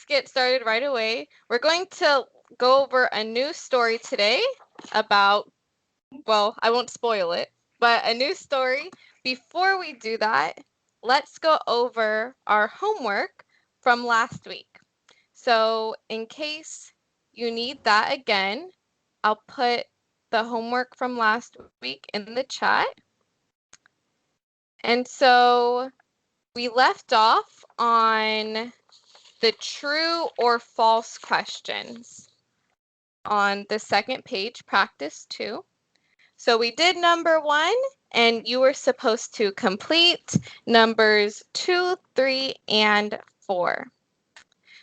let's get started right away. We're going to go over a new story today about, well, I won't spoil it, but a new story. Before we do that, let's go over our homework from last week. So in case you need that again, I'll put the homework from last week in the chat. And so we left off on the true or false questions on the second page, practice 2. So we did number 1, and you were supposed to complete numbers 2, 3, and 4.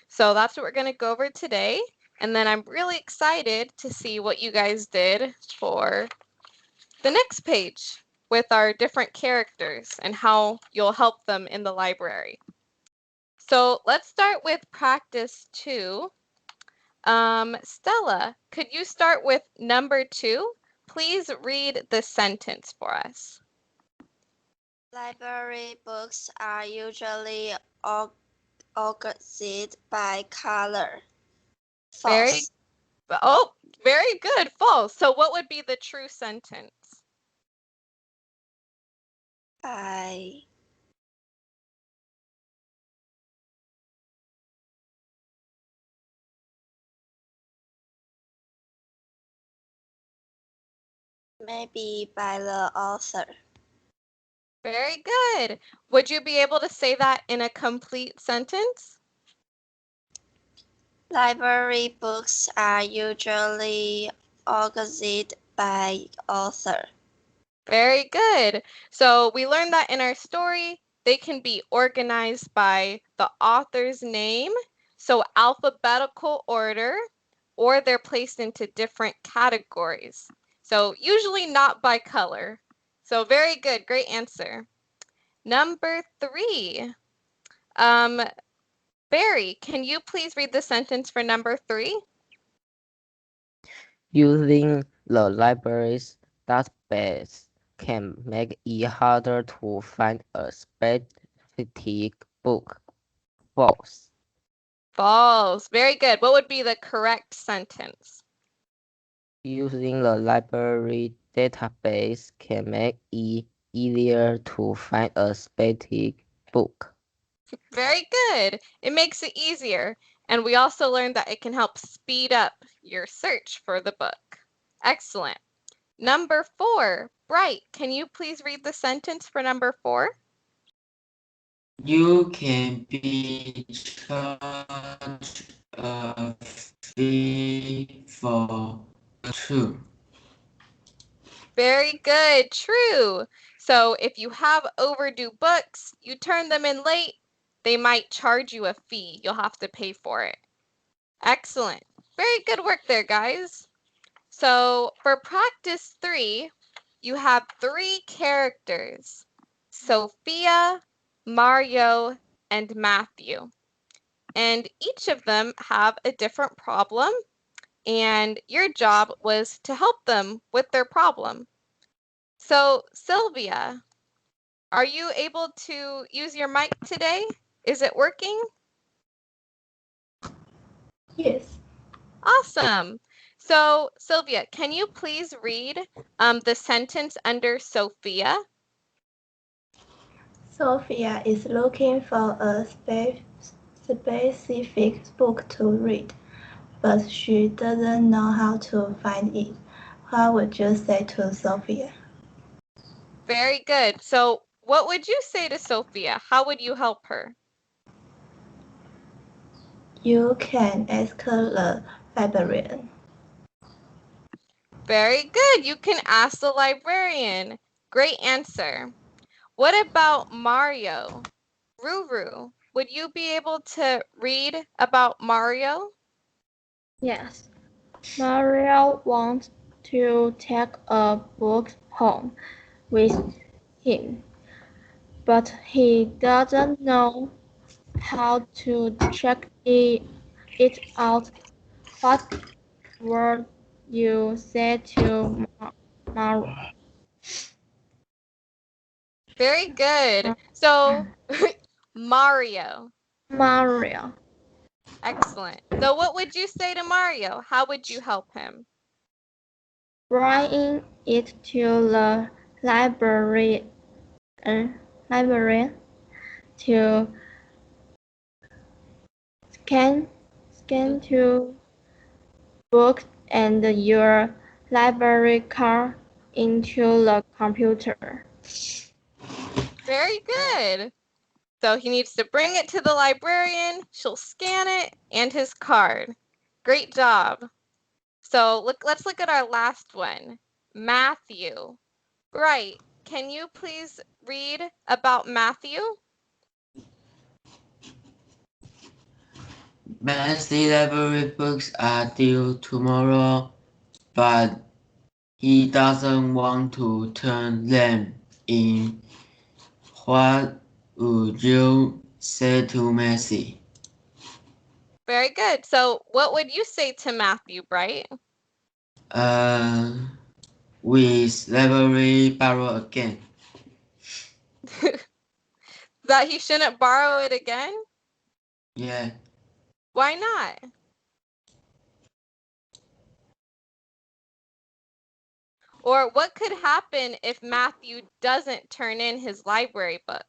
So that's what we're going to go over today. And then I'm really excited to see what you guys did for the next page with our different characters and how you'll help them in the library. So let's start with practice 2. Stella, could you start with number 2? Please read the sentence for us. Library books are usually organized by color. False. Very good. False. So what would be the true sentence? Maybe by the author. Very good. Would you be able to say that in a complete sentence? Library books are usually organized by author. Very good. So we learned that in our story, they can be organized by the author's name, so alphabetical order, or they're placed into different categories. So usually not by color. So very good, great answer. Number 3. Barry, can you please read the sentence for number 3? Using the library's database can make it harder to find a specific book. False. False. Very good. What would be the correct sentence? Using the library database can make it easier to find a specific book. Very good. It makes it easier. And we also learned that it can help speed up your search for the book. Excellent. Number 4. Bright, can you please read the sentence for number 4? You can be charged a fee for true. Very good. True. So if you have overdue books, you turn them in late, they might charge you a fee. You'll have to pay for it. Excellent. Very good work there, guys. So for practice 3, you have 3 characters, Sophia, Mario, and Matthew. And each of them have a different problem, and your job was to help them with their problem. So Sylvia, are you able to use your mic today? Is it working? Yes. Awesome. So Sylvia, can you please read the sentence under Sophia? Sophia is looking for a specific book to read, but she doesn't know how to find it. What would you say to Sophia? Very good. So what would you say to Sophia? How would you help her? You can ask the librarian. Very good. You can ask the librarian. Great answer. What about Mario? Ruru, would you be able to read about Mario? Yes. Mario wants to take a book home with him, but he doesn't know how to check it out. What would you say to Mario? Very good. So, Mario. Mario. Excellent. So what would you say to Mario? How would you help him? Bring it to the library, library to scan to books and your library card into the computer. Very good. So he needs to bring it to the librarian. She'll scan it and his card. Great job. So let's look at our last one. Matthew. Right. Can you please read about Matthew? Matthew's library books are due tomorrow, but he doesn't want to turn them in. What would you say to Messi? Very good. So what would you say to Matthew, Bright? With library borrow again. That he shouldn't borrow it again? Yeah. Why not? Or what could happen if Matthew doesn't turn in his library book?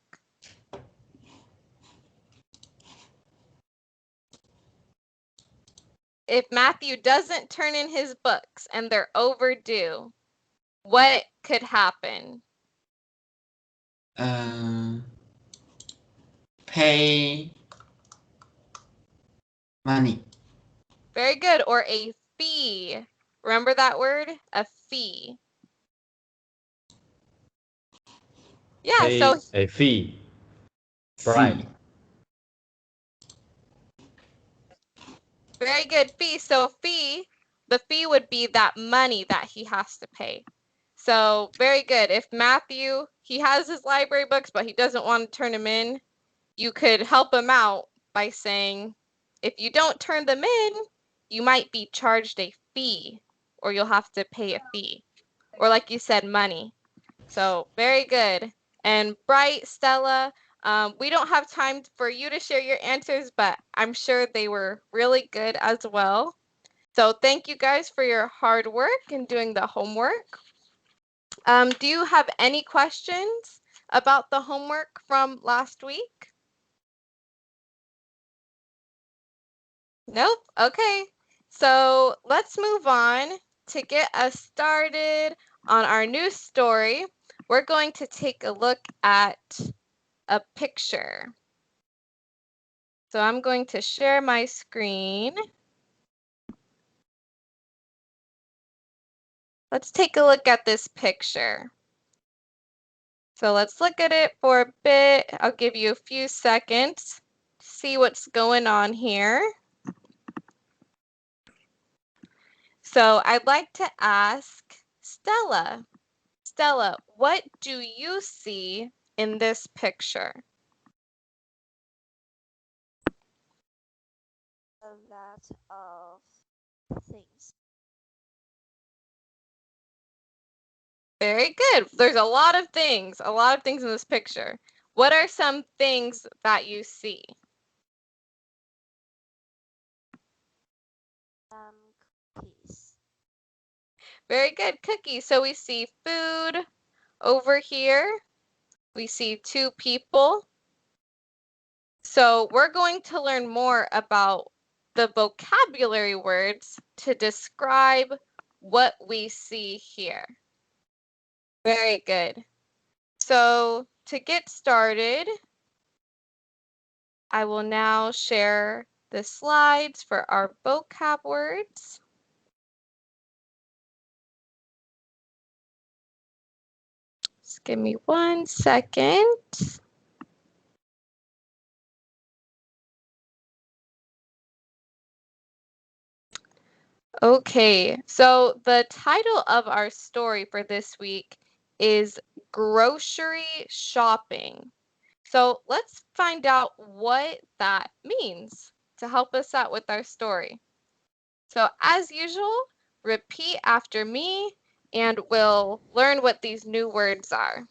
If Matthew doesn't turn in his books and they're overdue, what could happen? Pay money. Very good. Or a fee. Remember that word? A fee. Yeah, Pay so a fee. Right. Right. very good. Fee. So fee, the fee would be that money that he has to pay. So very good. If Matthew, he has his library books, but he doesn't want to turn them in, you could help him out by saying, if you don't turn them in, you might be charged a fee, or you'll have to pay a fee. Or like you said, money. So very good. And Bright, Stella, we don't have time for you to share your answers, but I'm sure they were really good as well. So thank you guys for your hard work and doing the homework. Do you have any questions about the homework from last week? Nope. Okay. So let's move on to get us started on our new story. We're going to take a look at a picture. So I'm going to share my screen. Let's take a look at this picture. So let's look at it for a bit. I'll give you a few seconds to see what's going on here. So I'd like to ask Stella. Stella, what do you see in this picture? A lot of things. Very good. There's a lot of things in this picture. What are some things that you see? Cookies. Very good, cookies. So we see food over here. We see two people. So we're going to learn more about the vocabulary words to describe what we see here. Very good. So to get started, I will now share the slides for our vocab words. Just give me 1 second. Okay, so the title of our story for this week is Grocery Shopping. So let's find out what that means to help us out with our story. So as usual, repeat after me and we'll learn what these new words are.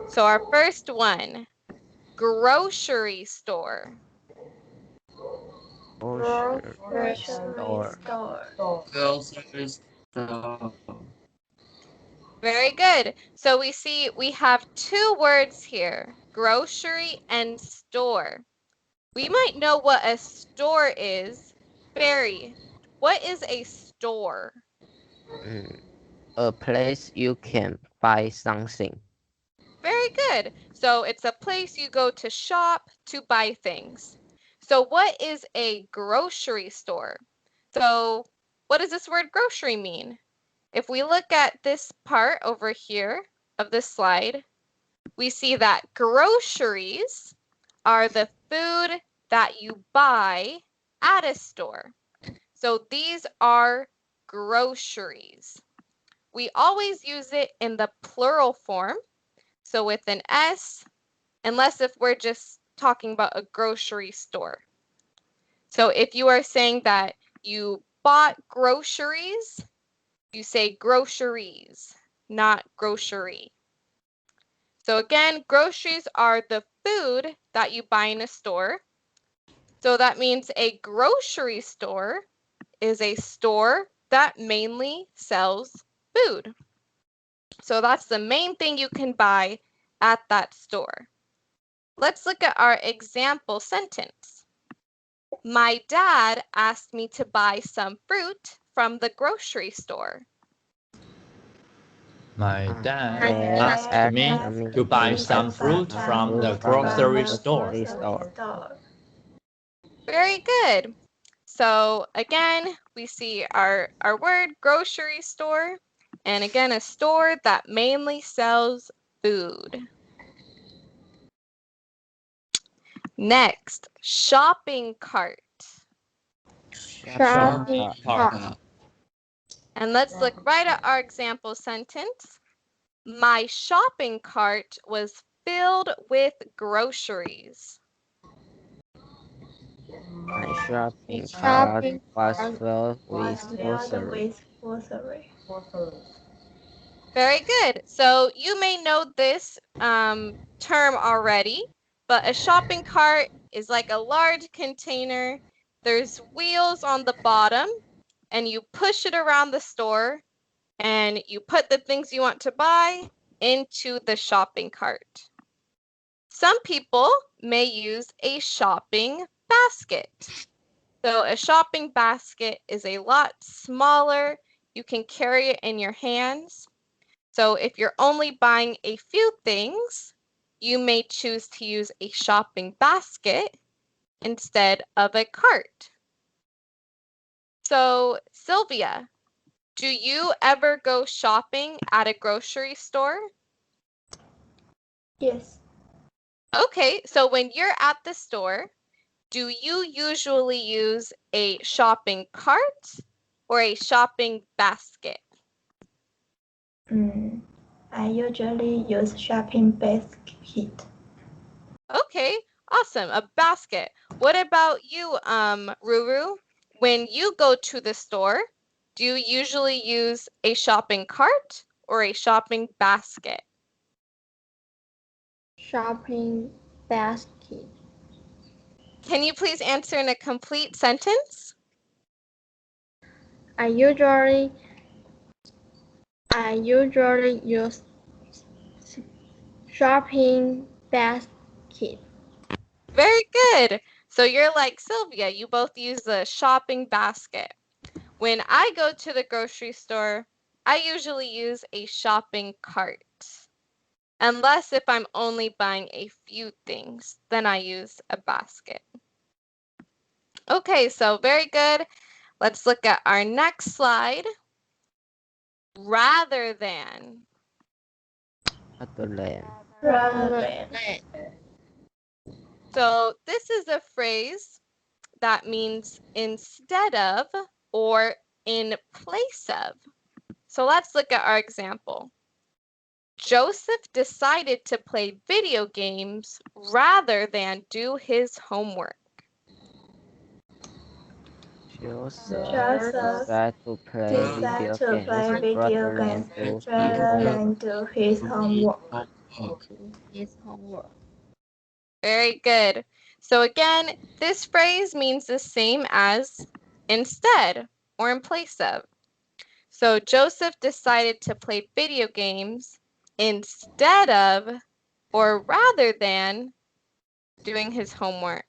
So our first one, grocery store. Grocery Grocery store. store. Grocery store. Very good. So we see we have two words here, grocery and store. We might know what a store is. Barry, what is a store? Mm, a place you can buy something. Very good. So it's a place you go to shop to buy things. So what is a grocery store? So what does this word grocery mean? If we look at this part over here of this slide, we see that groceries are the food that you buy at a store. So these are groceries. We always use it in the plural form, so with an S, unless if we're just talking about a grocery store. So if you are saying that you bought groceries, you say groceries, not grocery. So again, groceries are the food that you buy in a store. So that means a grocery store is a store that mainly sells food. So that's the main thing you can buy at that store. Let's look at our example sentence. My dad asked me to buy some fruit from the grocery store. My dad Dad asked me to buy some fruit from the grocery store. Store. Very good. So again, we see our word grocery store, and again, a store that mainly sells food. Next, shopping cart. Shopping cart. And let's look right at our example sentence. My shopping cart was filled with groceries. My shopping cart Shopping was cart filled Was with filled groceries. with grocery. Very good. So you may know this term already, but a shopping cart is like a large container. There's wheels on the bottom, and you push it around the store, and you put the things you want to buy into the shopping cart. Some people may use a shopping basket. So a shopping basket is a lot smaller. You can carry it in your hands. So if you're only buying a few things, you may choose to use a shopping basket instead of a cart. So Sylvia, do you ever go shopping at a grocery store? Yes. Okay, so when you're at the store, do you usually use a shopping cart or a shopping basket? I usually use shopping basket. Okay, awesome. A basket. What about you, Ruru? When you go to the store, do you usually use a shopping cart or a shopping basket? shopping basket. Can you please answer in a complete sentence? I usually I usually use shopping basket. Very good. So you're like Sylvia, you both use the shopping basket. When I go to the grocery store, I usually use a shopping cart. Unless if I'm only buying a few things, then I use a basket. Okay, so very good. Let's look at our next slide. Rather than. Motherland. Rather So this is a phrase that means instead of or in place of. So let's look at our example. Joseph decided to play video games rather than do his homework. Joseph Joseph decided to play decided video to games play video rather games than do his rather homework. than do his homework. His homework. Very good. So again, this phrase means the same as instead or in place of. So Joseph decided to play video games instead of or rather than doing his homework.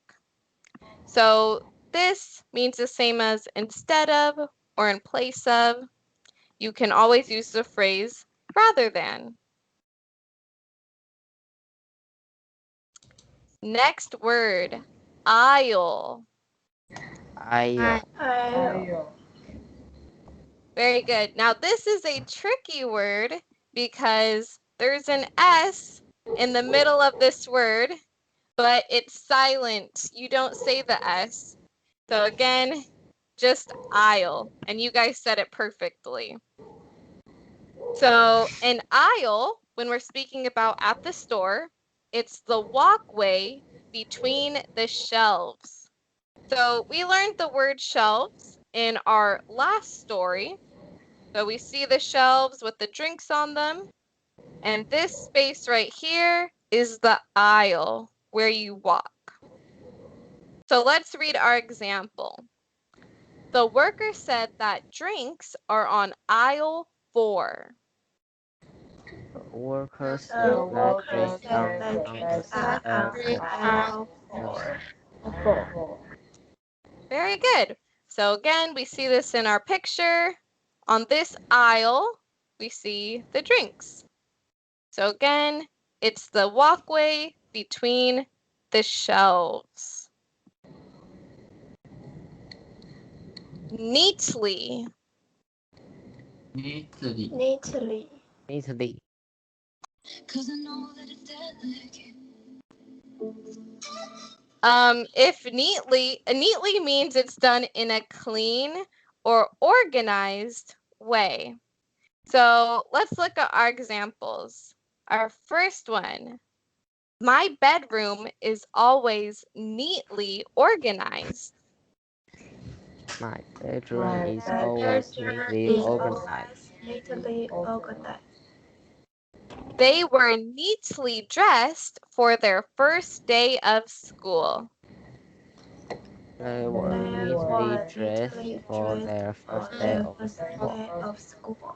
So this means the same as instead of or in place of. You can always use the phrase rather than. Next word, aisle. Aisle. Aisle. Very good. Now this is a tricky word because there's an S in the middle of this word, but it's silent. You don't say the S. So again, just aisle. And you guys said it perfectly. So an aisle, when we're speaking about at the store, it's the walkway between the shelves. So we learned the word shelves in our last story. So we see the shelves with the drinks on them. And this space right here is the aisle where you walk. So let's read our example. The worker said that drinks are on aisle 4. Workers The said that worker drinks said are that on drinks are on aisle the 4. Very good. So again, we see this in our picture. On this aisle, we see the drinks. So again, it's the walkway between the shelves. Neatly. Neatly. Neatly. neatly. If neatly means it's done in a clean or organized way. So let's look at our examples. Our first one, my bedroom is always neatly organized. My bedroom is My always bedroom neatly is organized. always neatly organized. They were neatly dressed for their first day of school. They were They neatly were dressed neatly for dressed their for first day their of first school. day of school.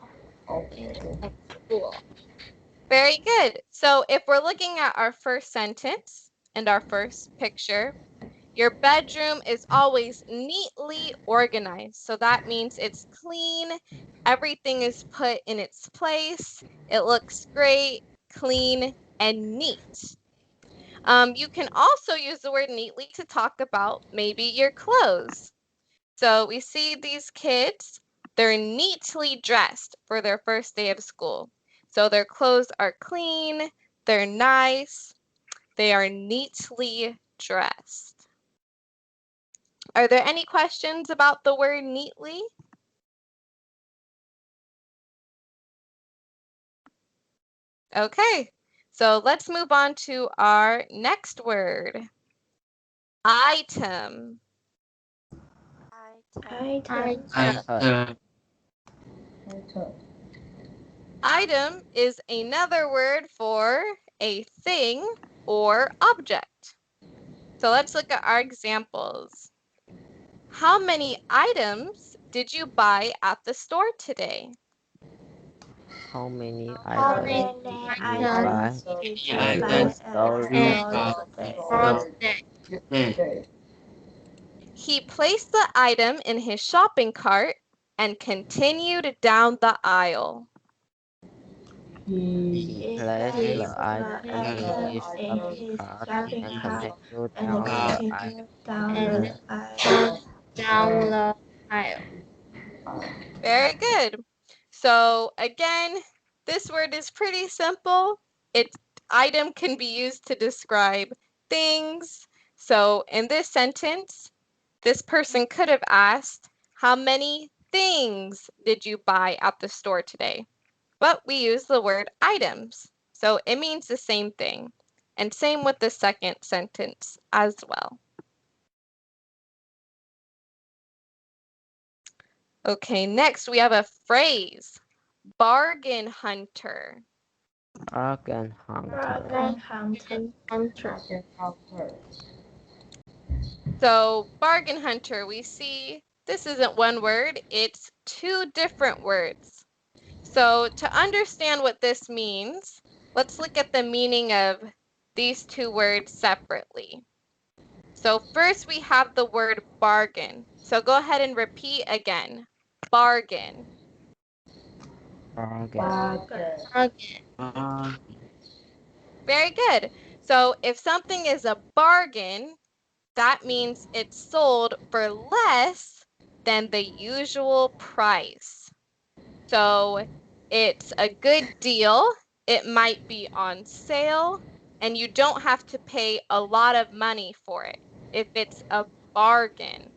Very good. So if we're looking at our first sentence and our first picture, your bedroom is always neatly organized. So that means it's clean. Everything is put in its place. It looks great, clean, and neat. You can also use the word neatly to talk about maybe your clothes. So we see these kids, they're neatly dressed for their first day of school. So their clothes are clean, they're nice, they are neatly dressed. Are there any questions about the word neatly? Okay, so let's move on to our next word. Item. Item. Item. Item is another word for a thing or object. So let's look at our examples. How many items did you buy at the store today? How many How items many did you buy items did you at buy the Items at the store we store today? buy today? today. He placed the item in his shopping cart and continued down the aisle. He He placed the placed the item in item his in shopping his cart shopping and cart continued and down the aisle. continued down the and aisle. down the aisle. Very good. So again, this word is pretty simple. Its item can be used to describe things. So in this sentence, this person could have asked, how many things did you buy at the store today? But we use the word items. So it means the same thing. And same with the second sentence as well. Okay, next we have a phrase, bargain hunter. Bargain hunter. Dragon hunter. Hunter. So bargain hunter, we see this isn't one word, it's two different words. So to understand what this means, let's look at the meaning of these two words separately. So first we have the word bargain. So go ahead and repeat again. Bargain. Bargain. Bargain. Very good. So if something is a bargain, that means it's sold for less than the usual price. So it's a good deal. It might be on sale, and you don't have to pay a lot of money for it if it's a bargain.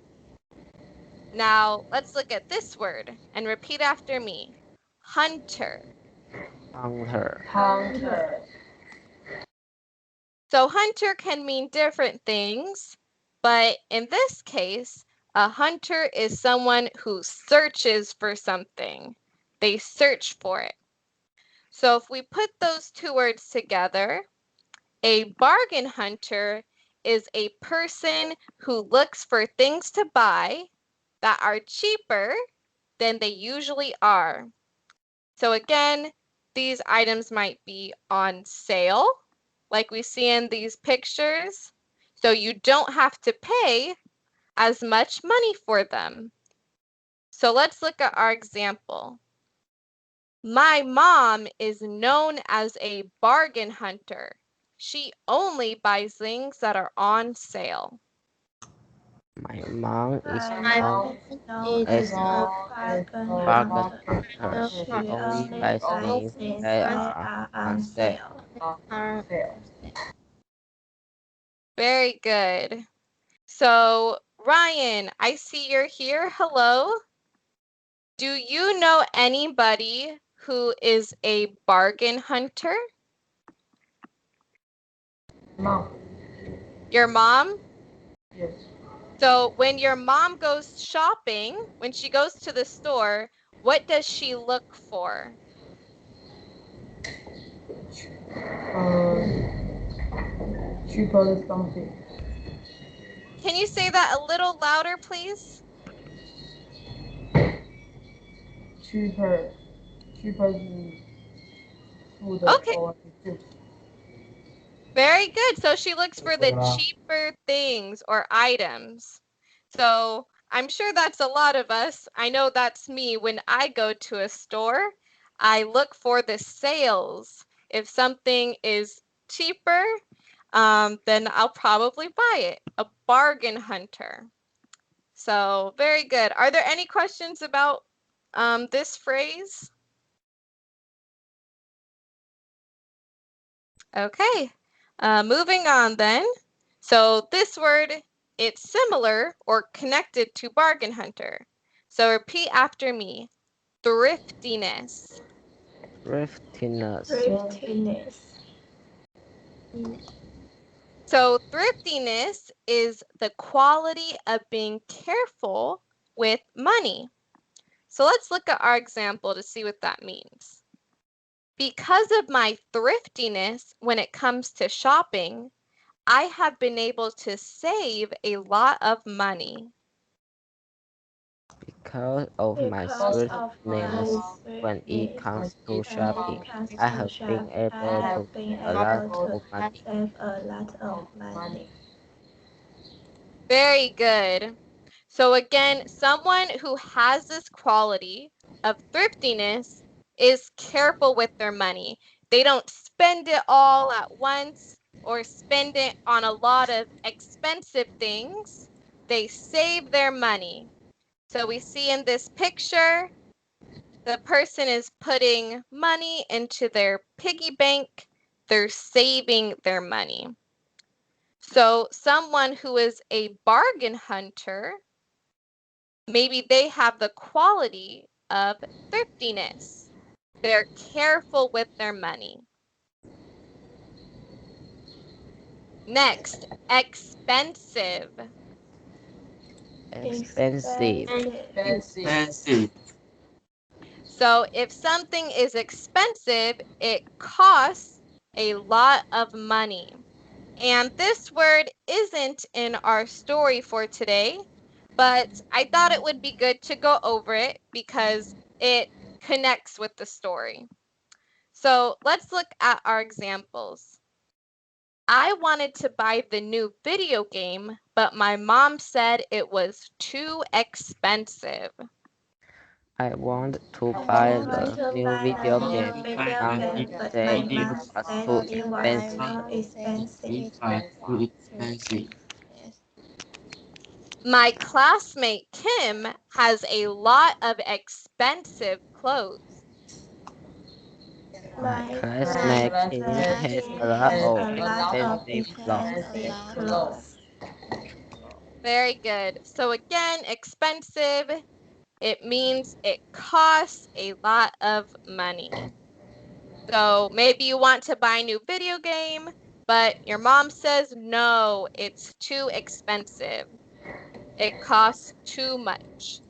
Now, let's look at this word and repeat after me. Hunter. Hunter. So hunter can mean different things, but in this case, a hunter is someone who searches for something. They search for it. So if we put those two words together, a bargain hunter is a person who looks for things to buy that are cheaper than they usually are. So again, these items might be on sale, like we see in these pictures. So you don't have to pay as much money for them. So let's look at our example. My mom is known as a bargain hunter. She only buys things that are on sale. My mom is My mom is known as a bargain bargain hunter. hunter. She She only only buys buys things things that that are are on on sale. sale. Very good. So, Ryan, I see you're here. Hello. Do you know anybody who is a bargain hunter? Mom. Your mom? Yes. So, when your mom goes shopping, when she goes to the store, what does she look for? She bought something. Can you say that a little louder, please? Cheaper. Cheaper food Okay, or chips. very good. So she looks for the cheaper things or items. So I'm sure that's a lot of us. I know that's me when I go to a store. I look for the sales. If something is cheaper, then I'll probably buy it. A bargain hunter. So very good. Are there any questions about this phrase? Okay, moving on then. So this word, it's similar or connected to bargain hunter. So repeat after me. Thriftiness. Thriftiness. Thriftiness. So thriftiness is the quality of being careful with money. So let's look at our example to see what that means. Because of my thriftiness when it comes to shopping, I have been able to save a lot of money. Because of my Because of my swiftness when it swiftness comes to when shopping, it comes I to have been shopping, I able to have been save a lot able to of money. save a lot of money. Very good. So again, someone who has this quality of thriftiness is careful with their money. They don't spend it all at once or spend it on a lot of expensive things. They save their money. So we see in this picture, the person is putting money into their piggy bank. They're saving their money. So someone who is a bargain hunter, maybe they have the quality of thriftiness. They're careful with their money. Next, expensive. Expensive. Expensive. Fancy. So if something is expensive, it costs a lot of money. And this word isn't in our story for today, but I thought it would be good to go over it because it connects with the story. So let's look at our examples. I wanted to buy the new video game, but my mom said it was too expensive. I want to I buy want the to new buy video the new game. My video mom game, but said my it mom was said too it was expensive. too expensive. It was too expensive. My classmate Kim has a lot of expensive clothes. My My classmate Kim classmate has Kim a lot has of a lot of expensive clothes. expensive clothes. Very good. So again, expensive, it means it costs a lot of money. So maybe you want to buy a new video game, but your mom says, no, it's too expensive. It costs too much.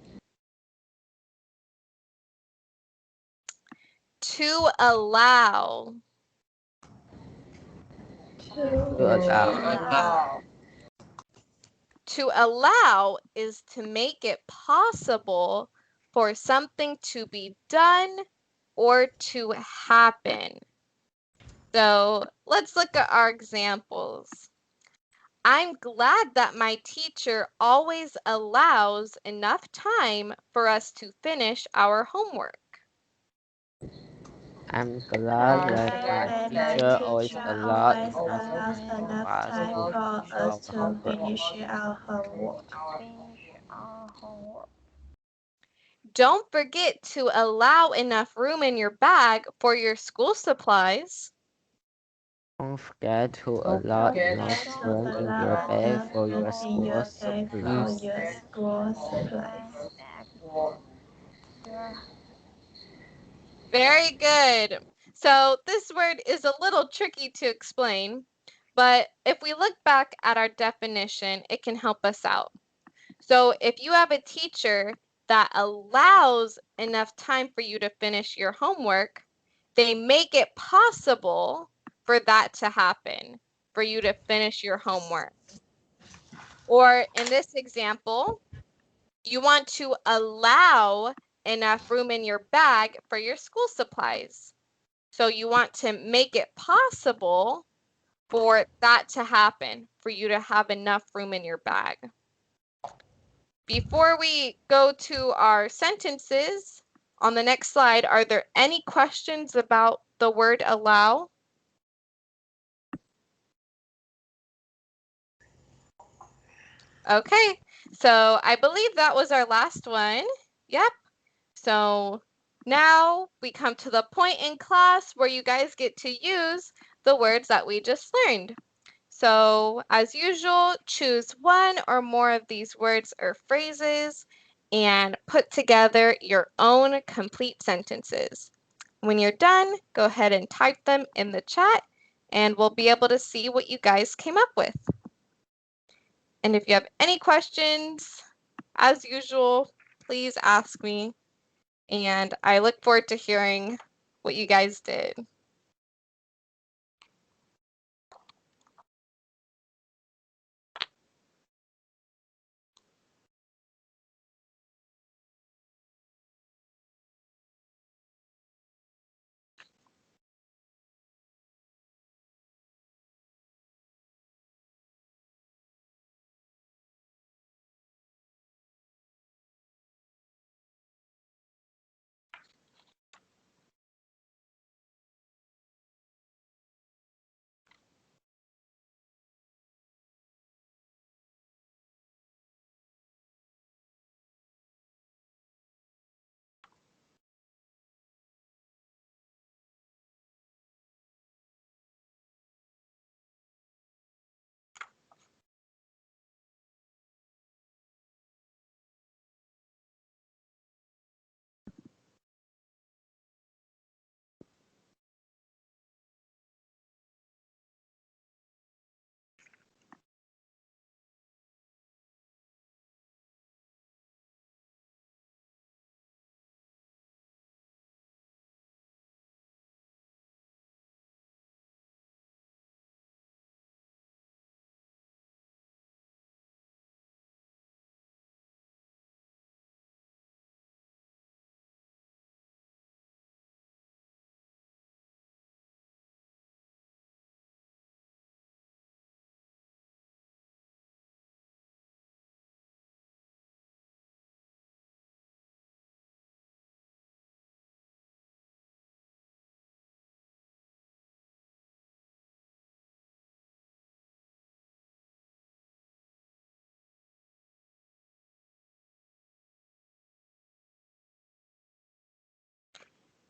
To allow. To allow. To allow is to make it possible for something to be done or to happen. So let's look at our examples. I'm glad that my teacher always allows enough time for us to finish our homework. I'm glad that my And my teacher always teacher allows always enough allows time for enough us time to for finish us our to homework. finish our homework. Don't forget to allow enough room in your bag for your school supplies. Don't forget to Don't allow forget enough to room in your allow bag enough for room your in school your bag for supplies. your school supplies. Very good. So this word is a little tricky to explain, but if we look back at our definition, it can help us out. So if you have a teacher that allows enough time for you to finish your homework, they make it possible for that to happen, for you to finish your homework. Or in this example, you want to allow enough room in your bag for your school supplies. So you want to make it possible for that to happen, for you to have enough room in your bag. Before we go to our sentences on the next slide, are there any questions about the word allow? Okay, so I believe that was our last one. Yep. So now we come to the point in class where you guys get to use the words that we just learned. So as usual, choose one or more of these words or phrases and put together your own complete sentences. When you're done, go ahead and type them in the chat and we'll be able to see what you guys came up with. And if you have any questions, as usual, please ask me. And I look forward to hearing what you guys did.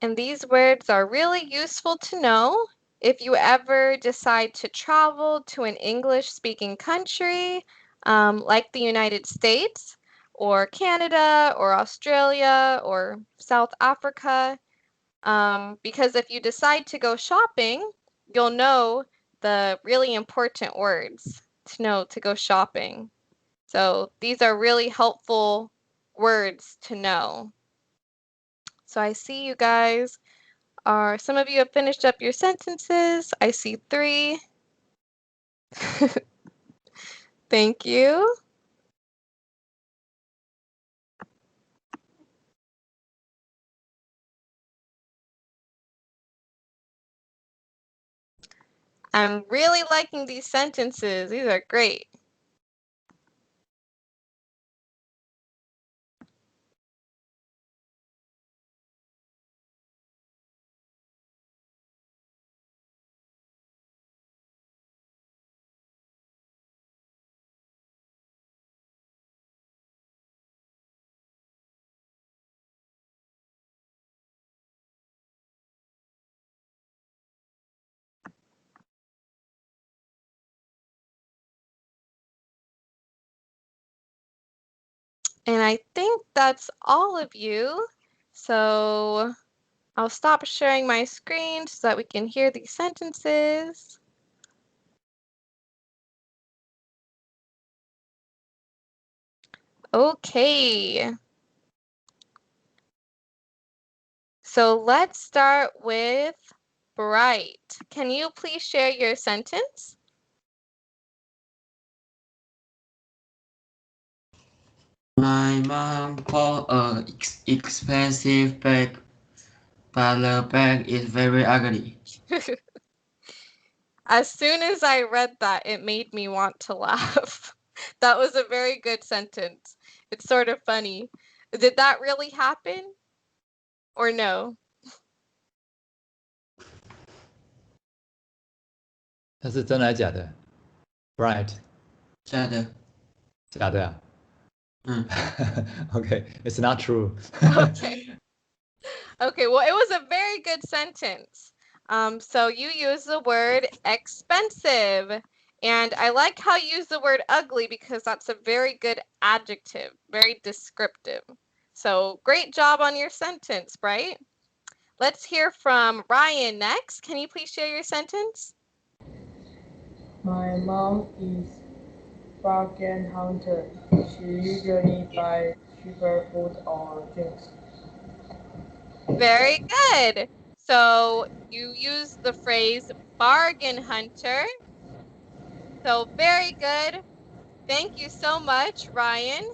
And these words are really useful to know if you ever decide to travel to an English-speaking country, like the United States, or Canada, or Australia, or South Africa. Because if you decide to go shopping, you'll know the really important words to know to go shopping. So these are really helpful words to know. So I see you guys are, some of you have finished up your sentences. I see 3. Thank you. I'm really liking these sentences. These are great. And I think that's all of you. So I'll stop sharing my screen so that we can hear these sentences. Okay. So let's start with Bright. Can you please share your sentence? My mom bought a expensive bag, but the bag is very ugly. As soon as I read that, it made me want to laugh. That was a very good sentence. It's sort of funny. Did that really happen? Or no? 它是真的还是假的？Bright，假的，假的啊。Okay, it's not true. Okay. Okay, well, it was a very good sentence. So you use the word expensive. And I like how you use the word ugly because that's a very good adjective, very descriptive. So great job on your sentence, right? Let's hear from Ryan next. Can you please share your sentence? My mom is bargain hunter. She usually buys cheaper food or drinks. Very good. So you use the phrase bargain hunter. So very good. Thank you so much, Ryan.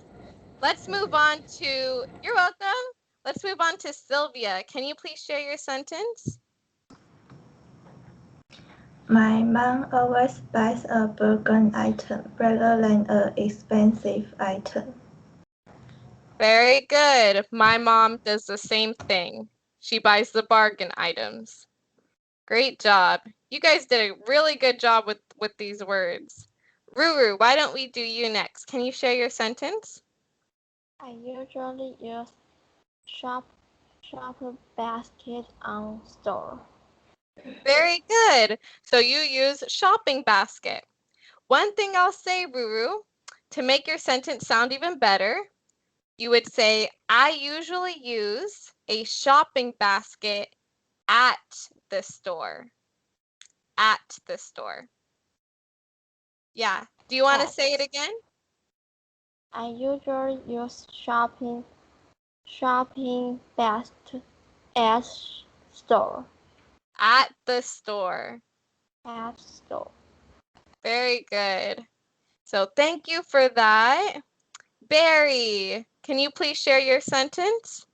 Let's move on to, you're welcome. Let's move on to Sylvia. Can you please share your sentence? My mom always buys a bargain item rather than an expensive item. Very good. My mom does the same thing. She buys the bargain items. Great job. You guys did a really good job with these words. Ruru, why don't we do you next? Can you share your sentence? I usually use shop basket on store. Very good. So you use shopping basket. One thing I'll say, Ruru, to make your sentence sound even better, you would say, I usually use a shopping basket at the store. At the store. Yeah. Do you want to say it again? I usually use shopping basket at store. At the store. At store. Very good. So thank you for that. Barry, can you please share your sentence?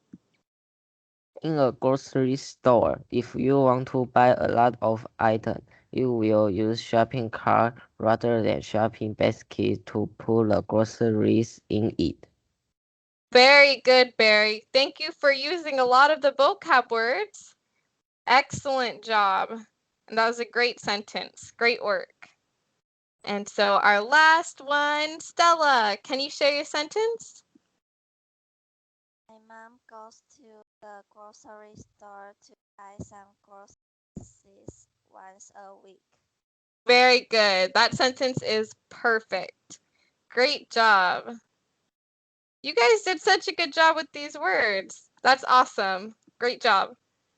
In a grocery store, if you want to buy a lot of items, you will use shopping cart rather than shopping basket to put the groceries in it. Very good, Barry. Thank you for using a lot of the vocab words. Excellent job. And that was a great sentence. Great work. And so our last one, Stella, can you share your sentence? My mom goes to the grocery store to buy some groceries once a week. Very good. That sentence is perfect. Great job. You guys did such a good job with these words. That's awesome. Great job.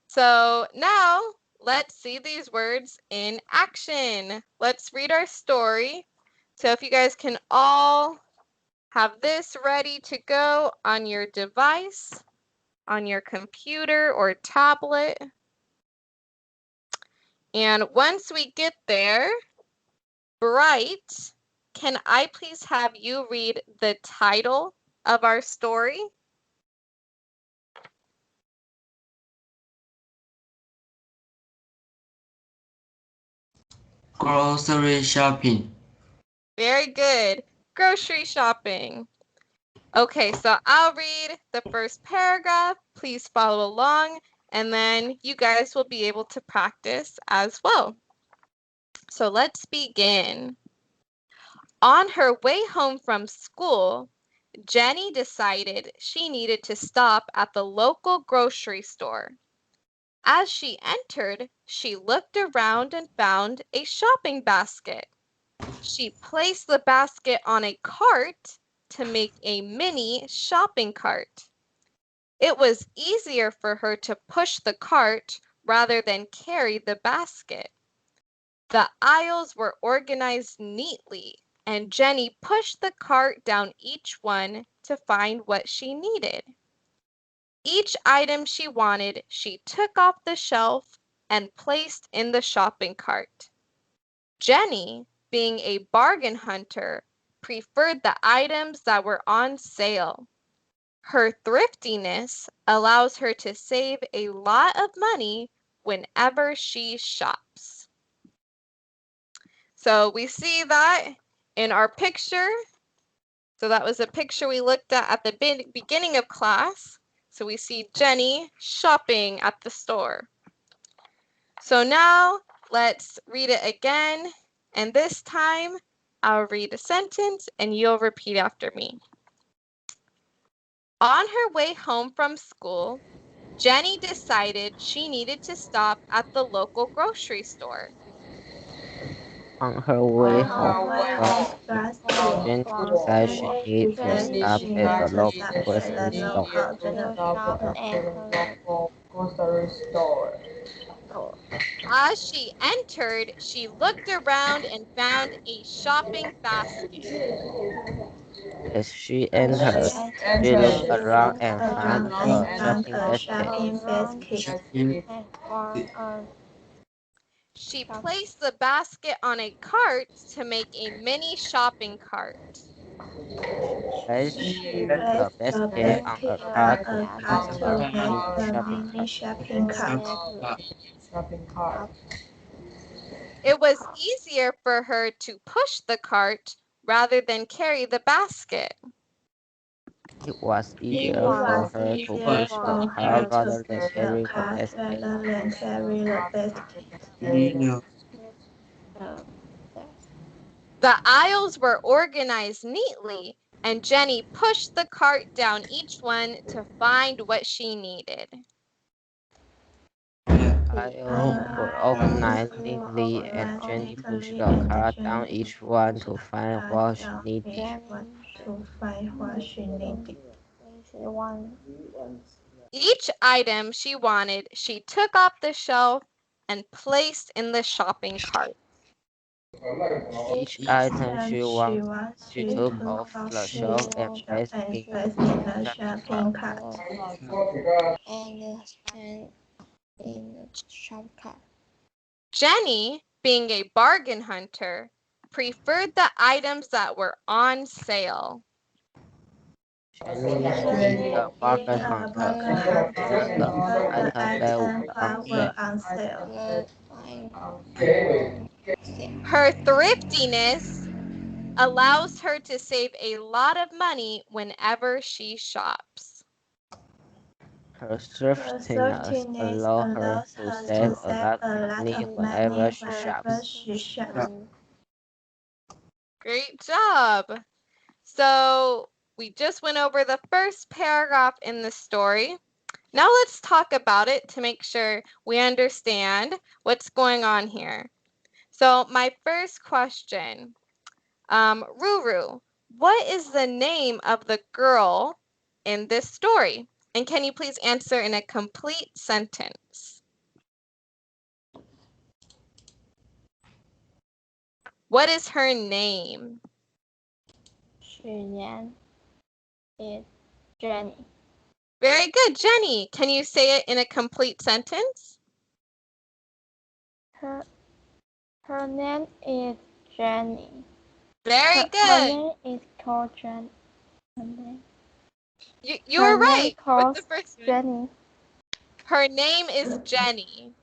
So now let's see these words in action. Let's read our story. So if you guys can all have this ready to go on your device, on your computer or tablet. And once we get there, Bright, can I please have you read the title of our story? Grocery shopping. Very good. Grocery shopping. Okay, so I'll read the first paragraph. Please follow along, and then you guys will be able to practice as well. So let's begin. On her way home from school, Jenny decided she needed to stop at the local grocery store. As she entered, she looked around and found a shopping basket. She placed the basket on a cart to make a mini shopping cart. It was easier for her to push the cart rather than carry the basket. The aisles were organized neatly, and Jenny pushed the cart down each one to find what she needed. Each item she wanted, she took off the shelf and placed in the shopping cart. Jenny, being a bargain hunter, preferred the items that were on sale. Her thriftiness allows her to save a lot of money whenever she shops. So we see that in our picture. So that was a picture we looked at the beginning of class. So we see Jenny shopping at the store. So now let's read it again. And this time I'll read a sentence and you'll repeat after me. On her way home from school, Jenny decided she needed to stop at the local grocery store. On her way On home her way from home school, from Jenny school, decided she needed to Jenny stop at the decided local she grocery needed store. to shop at the grocery store. store. As she entered, she looked around and found a shopping basket. As she As she entered, entered, she looked she around looked and found around a and found shopping a basket. shopping basket. Shopping. She placed the basket on a cart to make a mini shopping cart. Placed She the placed The basket on a basket cart on to a make cart the a to make mini a shopping basket mini cart. shopping cart. Shopping cart. It was easier for her to push the cart rather than carry the basket. It was It easier for was her to easier push the for cart her to rather than push the carry the cart basket. rather than carry the basket. The aisles were organized neatly, and Jenny pushed the cart down each one to find what she needed. Aisles were organized neatly, and Jenny pushed the cart down each one to find what she needed. To find what she needed. Each item she wanted, she took off the shelf and placed in the shopping cart. Each Each item time she wanted, she she took took off off the the shelf and shelf placed and in placed the in the shopping cart. shopping cart. and stand in the shop cart. Jenny, being a bargain hunter, preferred the items that were on sale. Jenny, being Jenny a bargain being a hunter, bargain preferred hunter the preferred the items that items were on that were sale. on sale. Her thriftiness allows her to save a lot of money whenever she shops. Her Her thriftiness thriftiness allows her allows to her save to a save lot a of lot money of whenever money she wherever shops. she shops. Great job. So we just went over the first paragraph in the story. Now let's talk about it to make sure we understand what's going on here. So my first question, Ruru, what is the name of the girl in this story? And can you please answer in a complete sentence? What is her name? Xiahna is Jenny. Very good, Jenny. Can you say it in a complete sentence? Her name is Jenny. Very Her good. name is called Jenny. You were right with the Calls first one. Jenny. Her name is Jenny.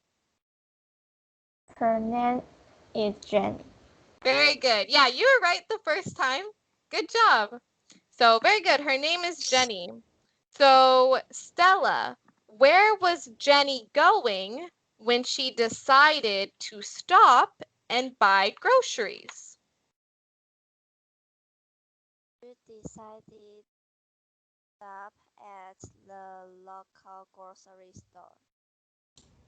Her name is Jenny. Very good. Yeah, you were right the first time. Good job. So very good. Her name is Jenny. So Stella, where was Jenny going when she decided to stop and buy groceries? We decided to stop at the local grocery store.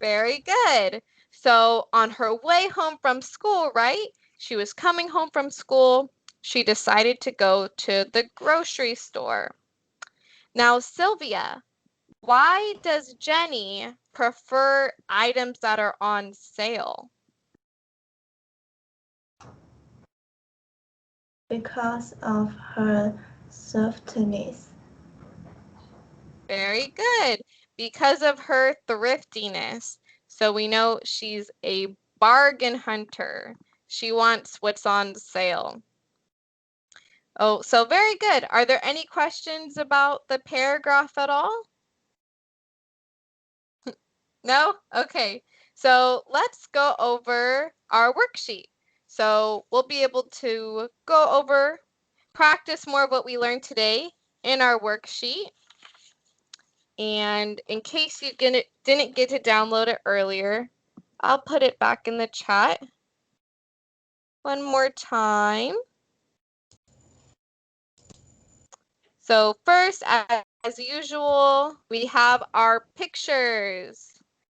Very good. So on her way home from school, right? She was coming home from school. She decided to go to the grocery store. Now, Sylvia, why does Jenny prefer items that are on sale? Because of her softness. Very good. Because of her thriftiness. So we know she's a bargain hunter. She wants what's on sale. Oh, so very good. Are there any questions about the paragraph at all? No? Okay. So let's go over our worksheet. So we'll be able to go over, practice more of what we learned today in our worksheet. And in case you didn't get to download it earlier, I'll put it back in the chat one more time. So first, as usual, we have our pictures.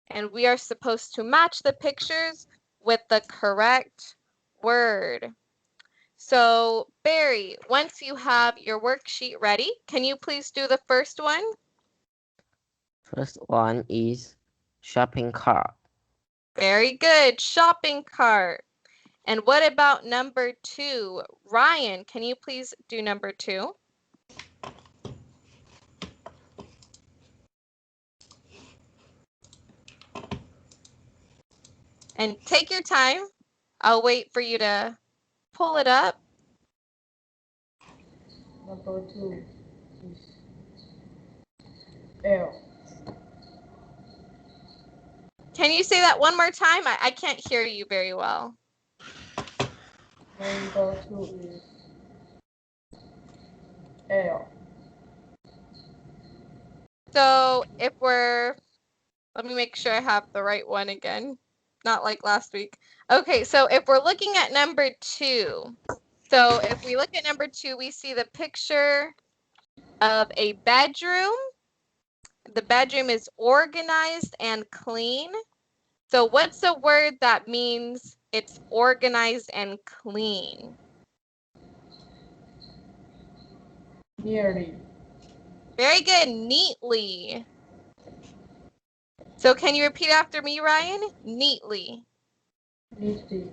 And we are supposed to match the pictures with the correct word. So Barry, once you have your worksheet ready, can you please do the first one? First one is shopping cart. Very good, shopping cart. And what about number 2? Ryan, can you please do number 2? And take your time. I'll wait for you to pull it up. Number 2 is L. Can you say that one more time? I can't hear you very well. Number 2 is L. So if let me make sure I have the right one again. Not like last week. Okay, so if we're looking at number 2, so if we look at number 2, we see the picture of a bedroom. The bedroom is organized and clean. So what's the word that means it's organized and clean? Nearly. Very good, neatly. So can you repeat after me, Ryan? Neatly. Neatly.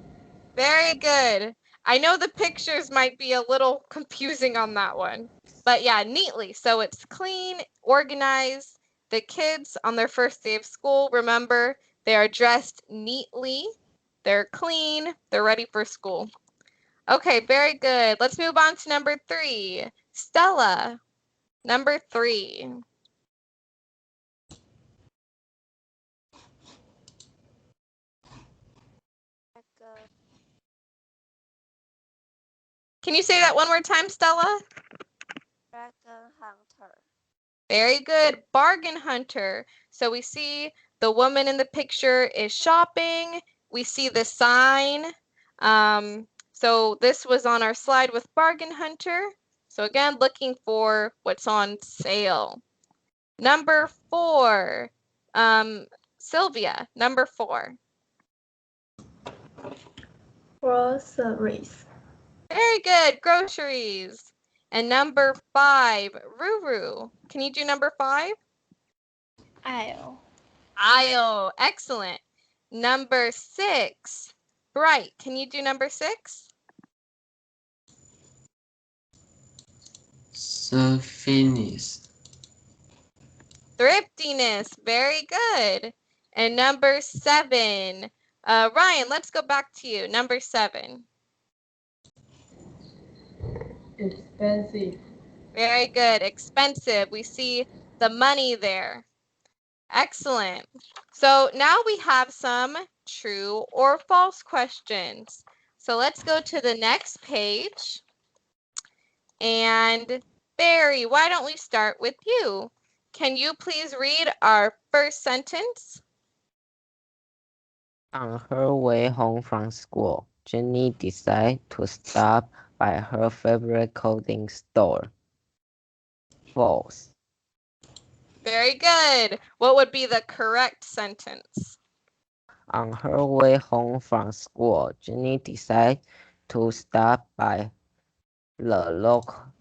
Very good. I know the pictures might be a little confusing on that one, but yeah, neatly. So it's clean, organized. The kids on their first day of school, remember, they are dressed neatly. They're clean. They're ready for school. Okay, very good. Let's move on to number 3. Stella, number 3. Dragon, Can you say that one more time, Stella? dragon hunter. Very good. Bargain hunter. So we see the woman in the picture is shopping. We see the sign. So this was on our slide with bargain hunter. So again, looking for what's on sale. Number 4. Sylvia, number 4. Groceries. Very good, groceries. And number 5, Ruru. Can you do number 5? Aisle. Aisle, excellent. Number 6, Bright. Can you do number 6? Surfiness. Thriftiness, very good. And number 7, Ryan, let's go back to you. Number 7. Expensive. Very good, expensive. We see the money there. Excellent. So now we have some true or false questions. So let's go to the next page. And Barry, why don't we start with you? Can you please read our first sentence? On her way home from school, Jenny decided to stop by her favorite clothing store. False. Very good. What would be the correct sentence? On her way home from school, Jenny decided to stop by the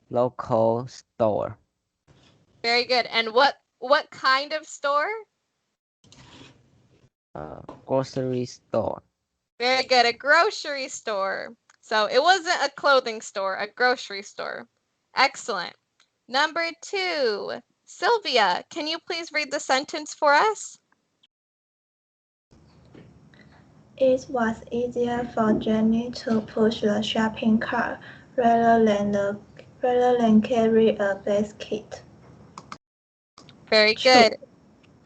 local store. Very good. And what kind of store? Grocery store. Very good. A grocery store. So it wasn't a clothing store, a grocery store. Excellent. Number 2, Sylvia, can you please read the sentence for us? It was easier for Jenny to push the shopping cart rather than carry a basket. Very good.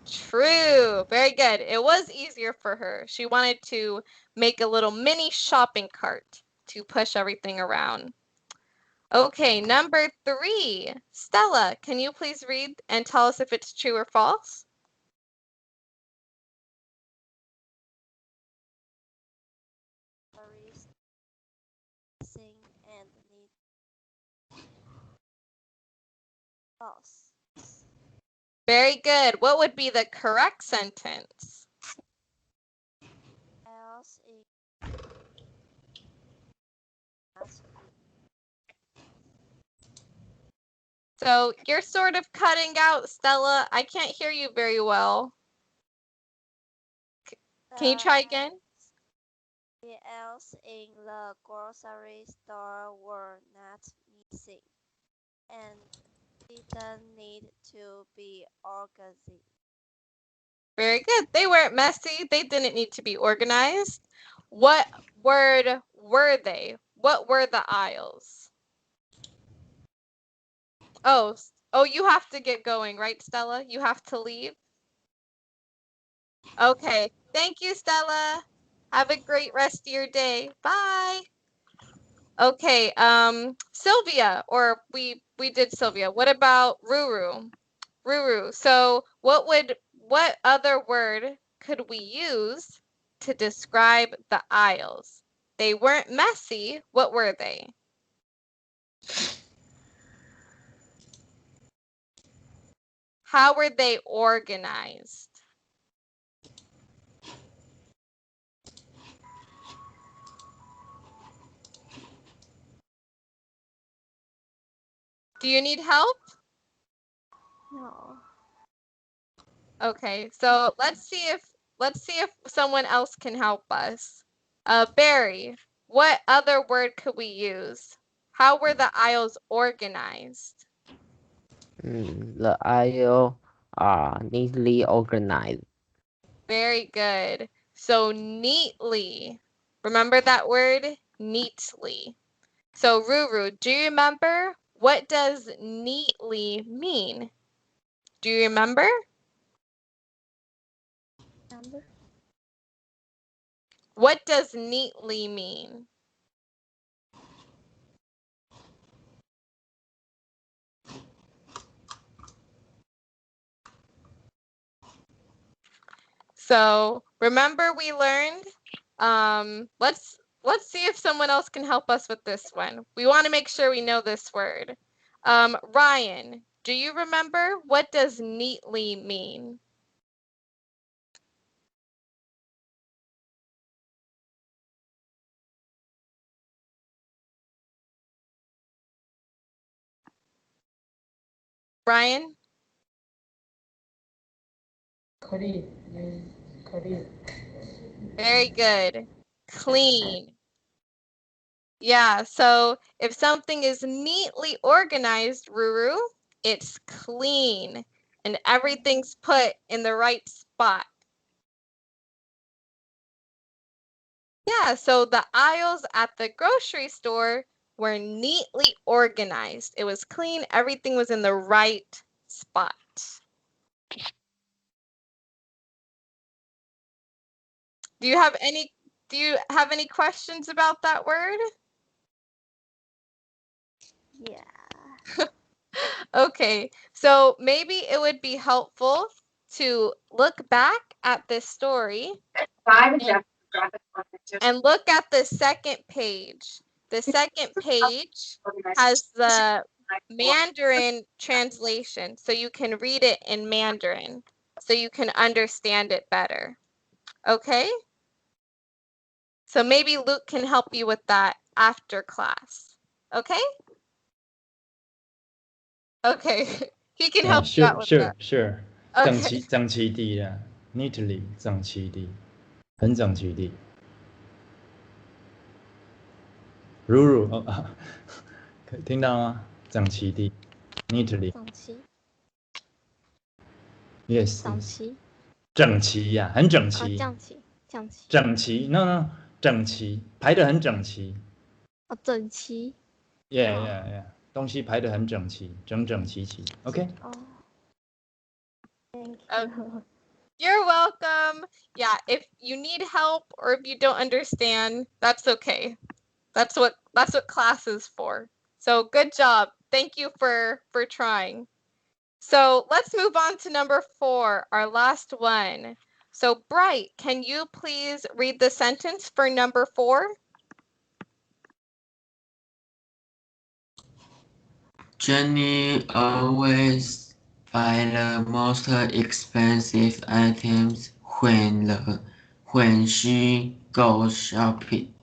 True. Very good. It was easier for her. She wanted to make a little mini shopping cart to push everything around. Okay, number 3, Stella, can you please read and tell us if it's true or false? Sing and need false. Very good. What would be the correct sentence? Else in So you're sort of cutting out, Stella. I can't hear you very well. Can you try again? The else in the grocery store were not missing and didn't need to be organized. Very good. They weren't messy. They didn't need to be organized. What word were they? What were the aisles? Oh, you have to get going, right, Stella? You have to leave? Okay. Thank you, Stella. Have a great rest of your day. Bye. Okay, Sylvia, or we did Sylvia. What about Ruru? Ruru. So what other word could we use to describe the aisles? They weren't messy. What were they? How were they organized? Do you need help? No. Okay, so let's see if someone else can help us. Barry, what other word could we use? How were the aisles organized? The aisles are neatly organized. Very good. So neatly. Remember that word? Neatly. So Ruru, do you remember what does neatly mean? Do you remember? Number. What does neatly mean? So remember we learned, let's see if someone else can help us with this one. We want to make sure we know this word. Ryan, do you remember? What does neatly mean? Brian? clean, clean. Very good. Clean. Yeah, so if something is neatly organized, Ruru, it's clean and everything's put in the right spot. Yeah, so the aisles at the grocery store were neatly organized. It was clean, everything was in the right spot. Do you have any questions about that word? Yeah. Okay, so maybe it would be helpful to look back at this story and look at the second page. The second page has the Mandarin translation, so you can read it in Mandarin, so you can understand it better. Okay? So maybe Luke can help you with that after class. Okay? Okay. He can help you out with that. Sure. Okay. 整齐地啊 ，neatly 整齐地，很整齐地。Ruru 哦，听到吗？整齐地，neatly。整齐， Yes。整齐，整齐呀，很整齐。降旗，降旗。整齐，no，整齐，排得很整齐。哦，整齐。Yeah，东西排得很整齐，整整齐齐。OK。哦。Thank you. You're welcome. Yeah, if you need help or if you don't understand, that's okay. That's what class is for. So good job. Thank you for trying. So let's move on to number 4, our last one. So Bright, can you please read the sentence for number 4? Jenny always buy the most expensive items when she goes shopping.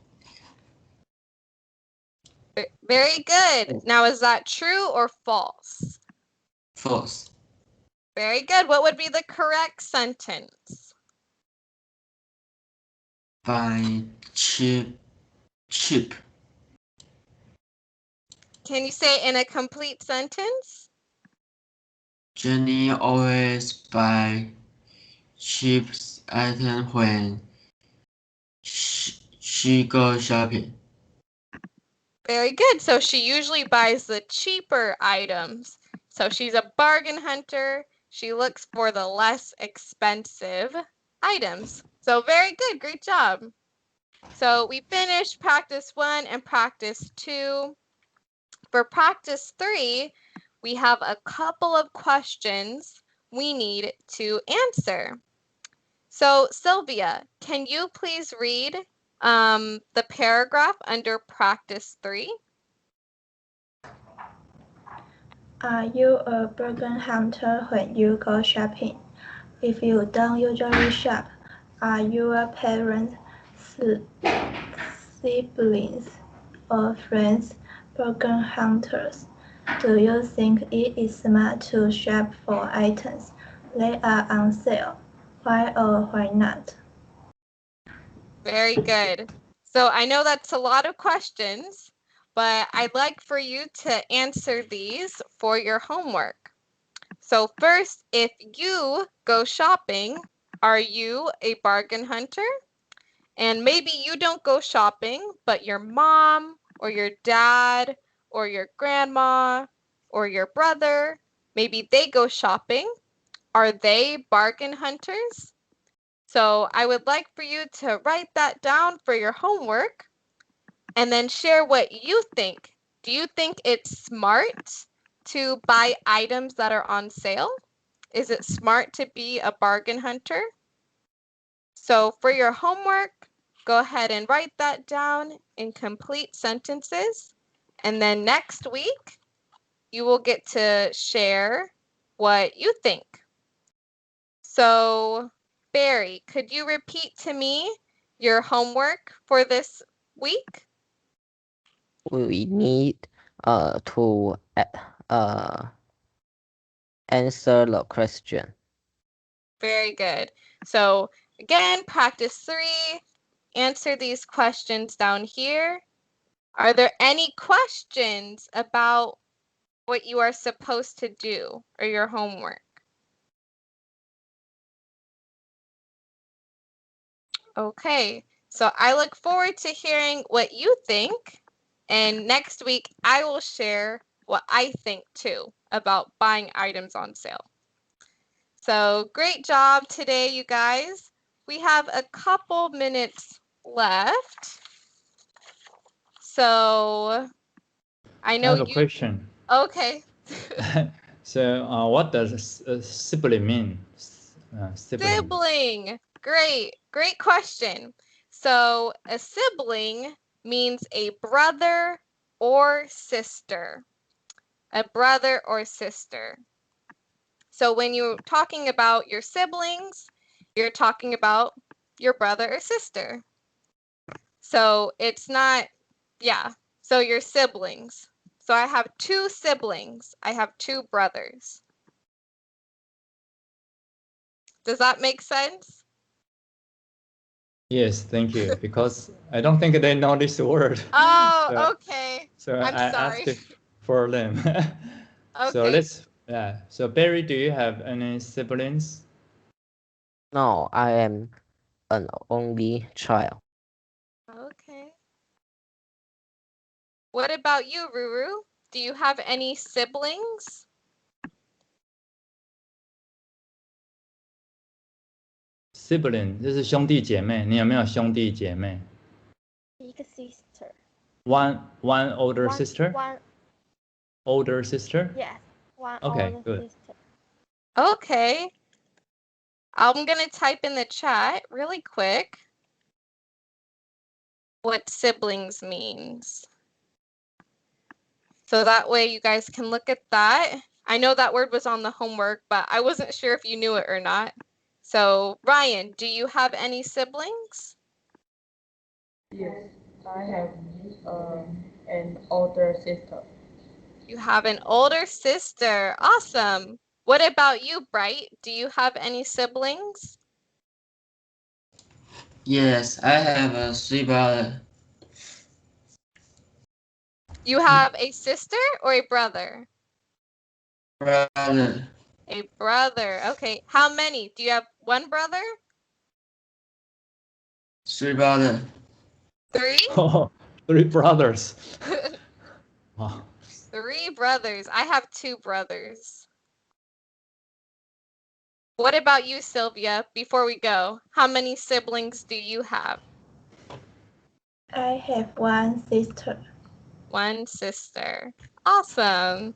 Very good. Now, is that true or false? False. Very good. What would be the correct sentence? Buy cheap. Can you say it in a complete sentence? Jenny always buy cheap items when she goes shopping. Very good. So she usually buys the cheaper items. So she's a bargain hunter. She looks for the less expensive items. So very good. Great job. So we finished practice 1 and practice 2. For practice 3, we have a couple of questions we need to answer. So Sylvia, can you please read the paragraph under practice 3? Are you a bargain hunter when you go shopping? If you don't usually shop, are your parents, siblings, or friends bargain hunters? Do you think it is smart to shop for items that are on sale? Why or why not? Very good. So I know that's a lot of questions, but I'd like for you to answer these for your homework. So first, if you go shopping, are you a bargain hunter? And maybe you don't go shopping, but your mom or your dad or your grandma or your brother, maybe they go shopping. Are they bargain hunters? So I would like for you to write that down for your homework and then share what you think. Do you think it's smart to buy items that are on sale? Is it smart to be a bargain hunter? So for your homework, go ahead and write that down in complete sentences. And then next week, you will get to share what you think. So, Barry, could you repeat to me your homework for this week? We need to answer the question. Very good. So again, practice 3. Answer these questions down here. Are there any questions about what you are supposed to do or your homework? Okay, so I look forward to hearing what you think. And next week, I will share what I think too about buying items on sale. So great job today, you guys. We have a couple minutes left. So I I know have a you. question. Okay. So, what does sibling mean? Sibling. Sibling. Great question. So a sibling means a brother or sister. A brother or sister. So when you're talking about your siblings, you're talking about your brother or sister. So it's not, yeah. So your siblings. So I have 2 siblings. I have 2 brothers. Does that make sense? Yes, thank you. Because I don't think they know this word. Oh, okay. So I'm I sorry. asked it for them. So Okay. So Barry, do you have any siblings? No, I am an only child. Okay. What about you, Ruru? Do you have any siblings? Sibling 就是兄弟姐妹，你有没有兄弟姐妹一个 sister。 ？One older sister? One Older sister? yes. One Okay, older good. sister. Okay. I'm gonna type in the chat really quick what siblings means. So that way you guys can look at that. I know that word was on the homework, but I wasn't sure if you knew it or not. So Ryan, do you have any siblings? Yes, I have an older sister. You have an older sister. Awesome. What about you, Bright? Do you have any siblings? Yes, I have a 3 brother. You have a sister or a brother? Brother, A brother. Okay. How many? Do you have one brother? 3 brother. 3? Oh, 3 brothers. Wow. 3 brothers. I have 2 brothers. What about you, Sylvia? Before we go, how many siblings do you have? I have one sister. 1 sister. Awesome.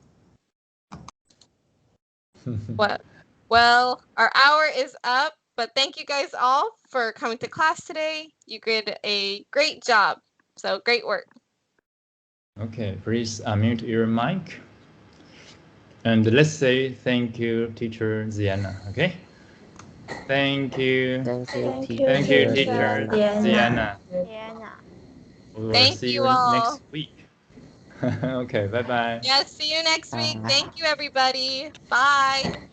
What? Well, our hour is up, but thank you guys all for coming to class today. You did a great job. So great work. Okay, please unmute your mic. And let's say thank you, teacher Xiahna. Okay? Thank you. Thank you, Thank teacher. you, Thank you, teacher teacher Diana. Xiahna. Xiahna. We will Thank see you you all. next week. Okay, bye-bye. Yeah, see you next week. Bye. Thank you, everybody. Bye.